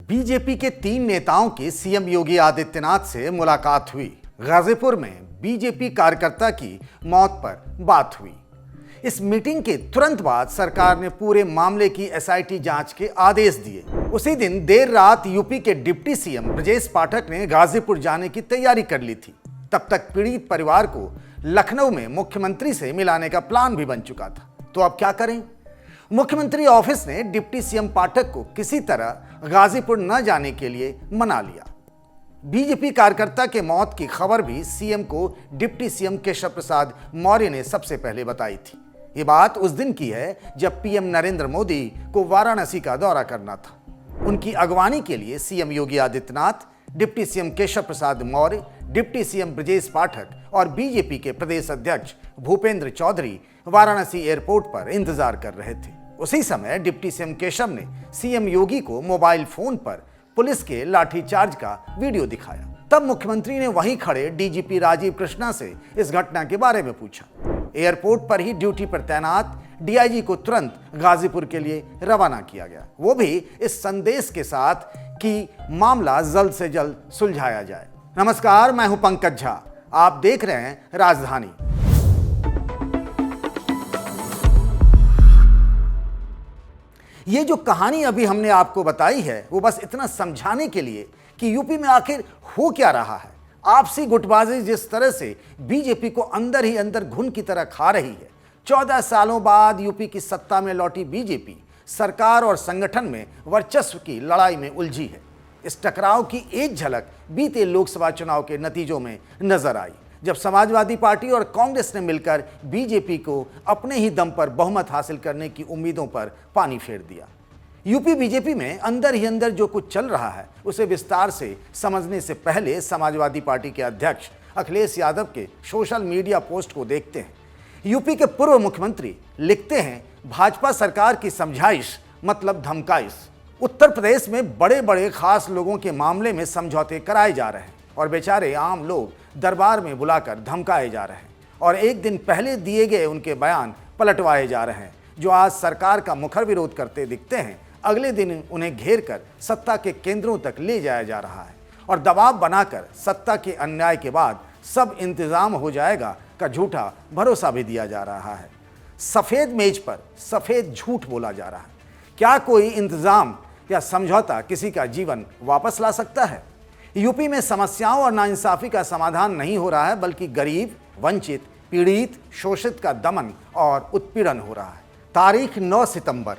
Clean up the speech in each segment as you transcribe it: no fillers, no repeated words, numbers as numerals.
BJP के 3 नेताओं की सीएम योगी आदित्यनाथ से मुलाकात हुई। गाजीपुर में बीजेपी कार्यकर्ता की मौत पर बात हुई। इस मीटिंग के तुरंत बाद सरकार ने पूरे मामले की एसआईटी जांच के आदेश दिए। उसी दिन देर रात यूपी के डिप्टी सीएम ब्रजेश पाठक ने गाजीपुर जाने की तैयारी कर ली थी। तब तक पीड़ित परिवार को लखनऊ में मुख्यमंत्री से मिलाने का प्लान भी बन चुका था। तो अब क्या करें? मुख्यमंत्री ऑफिस ने डिप्टी सीएम पाठक को किसी तरह गाजीपुर न जाने के लिए मना लिया। बीजेपी कार्यकर्ता के मौत की खबर भी सीएम को डिप्टी सीएम केशव प्रसाद मौर्य ने सबसे पहले बताई थी। ये बात उस दिन की है जब पीएम नरेंद्र मोदी को वाराणसी का दौरा करना था। उनकी अगवानी के लिए CM Yogi Adityanath, deputy CM Keshav Prasad Maurya, deputy CM Brajesh Pathak और बीजेपी के प्रदेश अध्यक्ष भूपेंद्र चौधरी वाराणसी एयरपोर्ट पर इंतजार कर रहे थे। उसी समय डिप्टी सीएम केशव ने सीएम योगी को मोबाइल फोन पर पुलिस के लाठीचार्ज का वीडियो दिखाया। तब मुख्यमंत्री ने वहीं खड़े डीजीपी राजीव कृष्णा से इस घटना के बारे में पूछा। एयरपोर्ट पर ही ड्यूटी पर तैनात डीआईजी को तुरंत गाजीपुर के लिए रवाना किया गया, वो भी इस संदेश के साथ कि मामला जल्द से जल्द सुलझाया जाए। नमस्कार, मैं हूं पंकज झा, आप देख रहे हैं राजधानी। ये जो कहानी अभी हमने आपको बताई है वो बस इतना समझाने के लिए कि यूपी में आखिर हो क्या रहा है। आपसी गुटबाजी जिस तरह से बीजेपी को अंदर ही अंदर घुन की तरह खा रही है। 14 सालों बाद यूपी की सत्ता में लौटी बीजेपी सरकार और संगठन में वर्चस्व की लड़ाई में उलझी है। इस टकराव की एक झलक बीते लोकसभा चुनाव के नतीजों में नजर आई, जब समाजवादी पार्टी और कांग्रेस ने मिलकर बीजेपी को अपने ही दम पर बहुमत हासिल करने की उम्मीदों पर पानी फेर दिया। यूपी बीजेपी में अंदर ही अंदर जो कुछ चल रहा है उसे विस्तार से समझने से पहले समाजवादी पार्टी के अध्यक्ष अखिलेश यादव के सोशल मीडिया पोस्ट को देखते हैं। यूपी के पूर्व मुख्यमंत्री लिखते हैं, भाजपा सरकार की समझाइश मतलब धमकाइश। उत्तर प्रदेश में बड़े बड़े खास लोगों के मामले में समझौते कराए जा रहे हैं और बेचारे आम लोग दरबार में बुलाकर धमकाए जा रहे हैं और एक दिन पहले दिए गए उनके बयान पलटवाए जा रहे हैं। जो आज सरकार का मुखर विरोध करते दिखते हैं, अगले दिन उन्हें घेर कर सत्ता के केंद्रों तक ले जाया जा रहा है और दबाव बनाकर सत्ता के अन्याय के बाद सब इंतजाम हो जाएगा का झूठा भरोसा भी दिया जा रहा है। सफेद मेज पर सफेद झूठ बोला जा रहा है। क्या कोई इंतजाम या समझौता किसी का जीवन वापस ला सकता है? यूपी में समस्याओं और नाइंसाफी का समाधान नहीं हो रहा है, बल्कि गरीब, वंचित, पीड़ित, शोषित का दमन और उत्पीड़न हो रहा है। तारीख 9 सितंबर,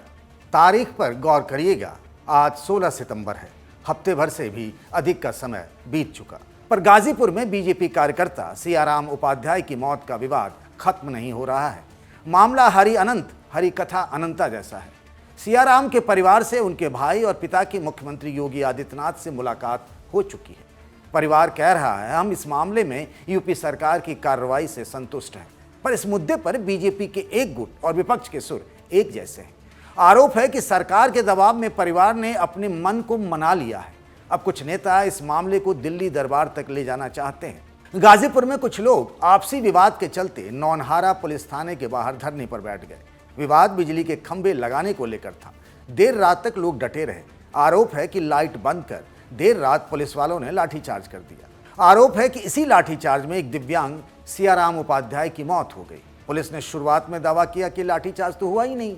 तारीख पर गौर करिएगा। आज 16 सितंबर है। हफ्ते भर से भी अधिक का समय बीत चुका, पर गाजीपुर में बीजेपी कार्यकर्ता सियाराम उपाध्याय की मौत का विवाद खत्म नहीं हो रहा है। मामला हरि अनंत, हरि कथा अनंता जैसा है। सियाराम के परिवार से उनके भाई और पिता की मुख्यमंत्री योगी आदित्यनाथ से मुलाकात हो चुकी है। परिवार कह रहा है, हम इस मामले में यूपी सरकार की कार्रवाई से संतुष्ट हैं, पर इस मुद्दे पर बीजेपी के एक गुट और विपक्ष के सुर एक जैसे हैं। आरोप है कि सरकार के दबाव में परिवार ने अपने मन को मना लिया है। अब कुछ नेता इस मामले को दिल्ली दरबार तक ले जाना चाहते हैं। गाजीपुर में कुछ लोग आपसी विवाद के चलते नौनहारा पुलिस थाने के बाहर धरने पर बैठ गए। विवाद बिजली के खंभे लगाने को लेकर था। देर रात तक लोग डटे रहे। आरोप है कि लाइट बंद कर देर रात पुलिस वालों ने लाठीचार्ज कर दिया। आरोप है कि इसी लाठीचार्ज में एक दिव्यांग सियाराम उपाध्याय की मौत हो गई। पुलिस ने शुरुआत में दावा किया कि लाठीचार्ज तो हुआ ही नहीं,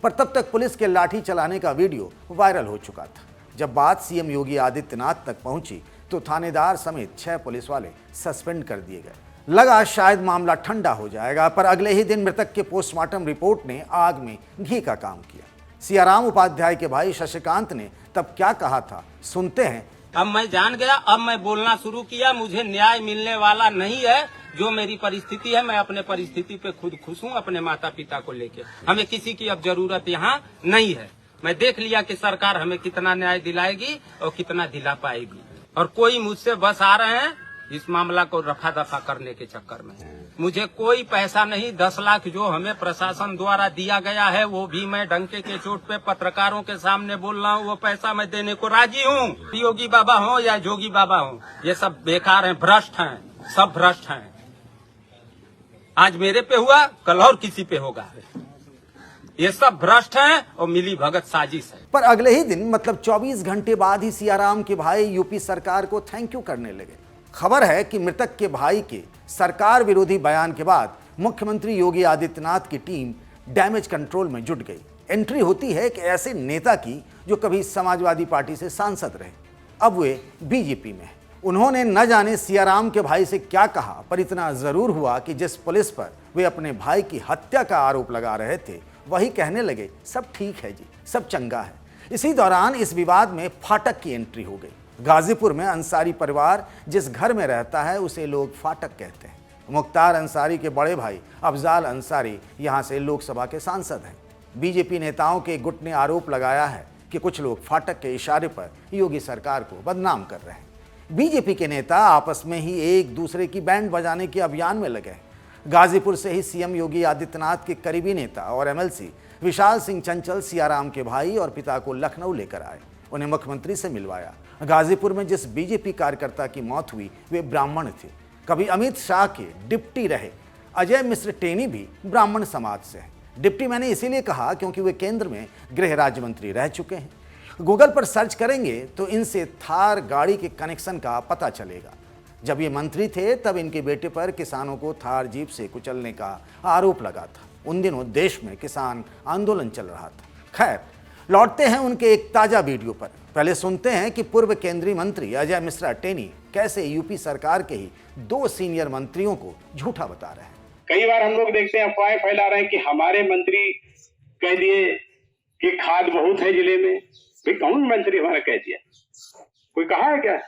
पर तब तक पुलिस के लाठी चलाने का वीडियो वायरल हो चुका था। जब बात सीएम योगी आदित्यनाथ तक पहुंची तो थानेदार समेत 6 पुलिस वाले सस्पेंड कर दिए गए। लगा शायद मामला ठंडा हो जाएगा, पर अगले ही दिन मृतक के पोस्टमार्टम रिपोर्ट ने आग में घी का काम किया। सियाराम उपाध्याय के भाई शशिकांत ने तब क्या कहा था, सुनते हैं। अब मैं जान गया, अब मैं बोलना शुरू किया। मुझे न्याय मिलने वाला नहीं है। जो मेरी परिस्थिति है, मैं अपने परिस्थिति पे खुद खुश हूँ, अपने माता पिता को लेके। हमें किसी की अब जरूरत यहाँ नहीं है। मैं देख लिया कि सरकार हमें कितना न्याय दिलाएगी और कितना दिला पाएगी, और कोई मुझसे बस आ रहे हैं इस मामला को रफा दफा करने के चक्कर में। मुझे कोई पैसा नहीं, 10 लाख जो हमें प्रशासन द्वारा दिया गया है वो भी मैं डंके के चोट पे पत्रकारों के सामने बोल रहा हूँ, वो पैसा मैं देने को राजी हूँ। योगी बाबा हो या जोगी बाबा हो, ये सब बेकार हैं, भ्रष्ट हैं, सब भ्रष्ट हैं। आज मेरे पे हुआ, कल और किसी पे होगा। ये सब भ्रष्ट हैं और मिली भगत साजिश है। पर अगले ही दिन मतलब 24 घंटे बाद ही सियाराम के भाई यूपी सरकार को थैंक यू करने लगे। खबर है कि मृतक के भाई के सरकार विरोधी बयान के बाद मुख्यमंत्री योगी आदित्यनाथ की टीम डैमेज कंट्रोल में जुट गई। एंट्री होती है कि ऐसे नेता की जो कभी समाजवादी पार्टी से सांसद रहे, अब वे बीजेपी में हैं। उन्होंने न जाने सियाराम के भाई से क्या कहा, पर इतना जरूर हुआ कि जिस पुलिस पर वे अपने भाई की हत्या का आरोप लगा रहे थे वही कहने लगे सब ठीक है जी, सब चंगा है। इसी दौरान इस विवाद में फाटक की एंट्री हो गई। गाजीपुर में अंसारी परिवार जिस घर में रहता है उसे लोग फाटक कहते हैं। मुख्तार अंसारी के बड़े भाई अफजाल अंसारी यहां से लोकसभा के सांसद हैं। बीजेपी नेताओं के गुट ने आरोप लगाया है कि कुछ लोग फाटक के इशारे पर योगी सरकार को बदनाम कर रहे हैं। बीजेपी के नेता आपस में ही एक दूसरे की बैंड बजाने के अभियान में लगे हैं। गाजीपुर से ही सीएम योगी आदित्यनाथ के करीबी नेता और एमएलसी विशाल सिंह चंचल सियाराम के भाई और पिता को लखनऊ लेकर आए, उन्हें मुख्यमंत्री से मिलवाया। गाजीपुर में जिस बीजेपी कार्यकर्ता की मौत हुई वे ब्राह्मण थे। कभी अमित शाह के डिप्टी रहे अजय मिश्र टेनी भी ब्राह्मण समाज से हैं। डिप्टी मैंने इसीलिए कहा क्योंकि वे केंद्र में गृह राज्य मंत्री रह चुके हैं। गूगल पर सर्च करेंगे तो इनसे थार गाड़ी के कनेक्शन का पता चलेगा। जब ये मंत्री थे तब इनके बेटे पर किसानों को थार जीप से कुचलने का आरोप लगा था। उन दिनों देश में किसान आंदोलन चल रहा था। खैर, लौटते हैं उनके एक ताजा वीडियो पर। पहले सुनते हैं कि पूर्व केंद्रीय मंत्री अजय मिश्रा टेनी कैसे यूपी सरकार के ही 2 सीनियर मंत्रियों को झूठा बता रहे हैं। कई बार हम लोग देखते हैं अफवाहें फैला रहे हैं कि हमारे मंत्री कह दिए कि खाद बहुत है जिले में। भाई कौन मंत्री हमारा कह दिया? कोई कहा है क्या?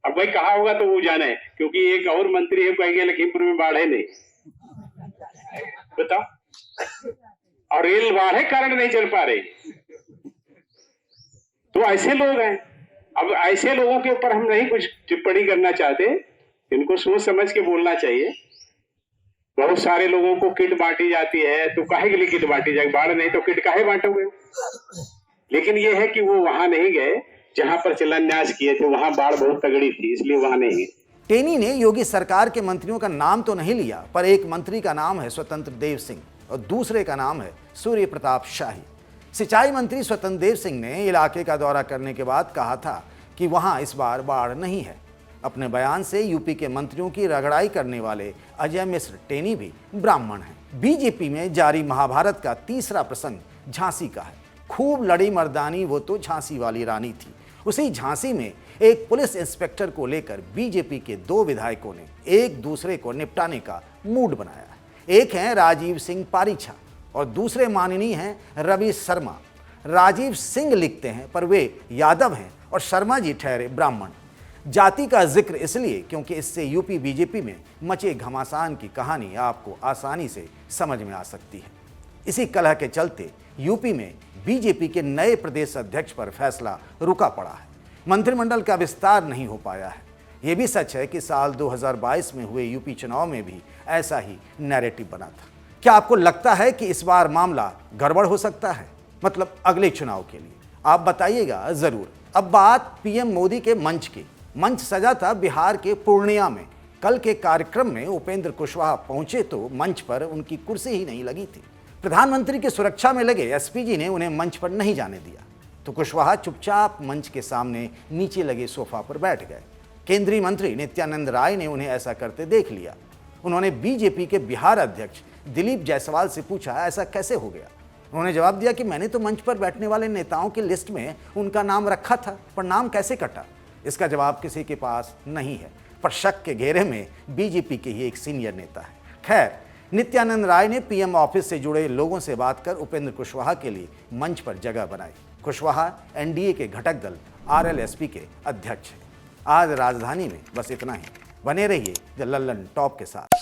अब भाई कहा होगा तो वो जाने, क्योंकि एक और मंत्री है कह गया लखीमपुर में बाढ़ है नहीं, बताओ। और रेल बाढ़ है कारण नहीं चल पा रही। तो ऐसे लोग हैं। अब ऐसे लोगों के ऊपर हम नहीं कुछ टिप्पणी करना चाहते, इनको सोच समझ के बोलना चाहिए। बहुत सारे लोगों को किट बांटी जाती है, तो काहे के लिए किट बांटी जाएगी? बाढ़ नहीं तो किट काहे बांटोगे? लेकिन ये है कि वो वहां नहीं गए जहां पर शिलान्यास किए थे, वहां बाढ़ बहुत तगड़ी थी, इसलिए वहां नहीं गए। टेनी ने योगी सरकार के मंत्रियों का नाम तो नहीं लिया, पर एक मंत्री का नाम है स्वतंत्र देव सिंह और दूसरे का नाम है सूर्य प्रताप शाही। सिंचाई मंत्री स्वतंत्र देव सिंह ने इलाके का दौरा करने के बाद कहा था कि वहां इस बार बाढ़ नहीं है। अपने बयान से यूपी के मंत्रियों की रगड़ाई करने वाले अजय मिश्र टेनी भी ब्राह्मण हैं। बीजेपी में जारी महाभारत का तीसरा प्रसंग झांसी का है। खूब लड़ी मर्दानी वो तो झांसी वाली रानी थी। उसी झांसी में एक पुलिस इंस्पेक्टर को लेकर बीजेपी के 2 विधायकों ने एक दूसरे को निपटाने का मूड बनाया है। एक हैं राजीव सिंह पारीछा और दूसरे माननीय हैं रवि शर्मा। राजीव सिंह लिखते हैं पर वे यादव हैं और शर्मा जी ठहरे ब्राह्मण। जाति का जिक्र इसलिए क्योंकि इससे यूपी बीजेपी में मचे घमासान की कहानी आपको आसानी से समझ में आ सकती है। इसी कलह के चलते यूपी में बीजेपी के नए प्रदेश अध्यक्ष पर फैसला रुका पड़ा है। मंत्रिमंडल का विस्तार नहीं हो पाया है। यह भी सच है कि साल 2022 में हुए यूपी चुनाव में भी ऐसा ही नैरेटिव बना था। क्या आपको लगता है कि इस बार मामला गड़बड़ हो सकता है, मतलब अगले चुनाव के लिए? आप बताइएगा जरूर। अब बात पीएम मोदी के मंच की। मंच सजा था बिहार के पूर्णिया में। कल के कार्यक्रम में उपेंद्र कुशवाहा पहुंचे तो मंच पर उनकी कुर्सी ही नहीं लगी थी। प्रधानमंत्री की सुरक्षा में लगे एसपीजी ने उन्हें मंच पर नहीं जाने दिया, तो कुशवाहा चुपचाप मंच के सामने नीचे लगे सोफा पर बैठ गए। केंद्रीय मंत्री नित्यानंद राय ने उन्हें ऐसा करते देख लिया। उन्होंने बीजेपी के बिहार अध्यक्ष दिलीप जायसवाल से पूछा ऐसा कैसे हो गया। उन्होंने जवाब दिया कि मैंने तो मंच पर बैठने वाले नेताओं की लिस्ट में उनका नाम रखा था, पर नाम कैसे कटा? इसका जवाब किसी के पास नहीं है, पर शक के घेरे में बीजेपी के ही एक सीनियर नेता है। खैर, नित्यानंद राय ने पीएम ऑफिस से जुड़े लोगों से बात कर उपेंद्र कुशवाहा के लिए मंच पर जगह बनाई। कुशवाहा एनडीए के घटक दल आरएलएसपी के अध्यक्ष हैं। आज राजधानी में बस इतना ही। बने रहिए द लल्लन टॉप के साथ।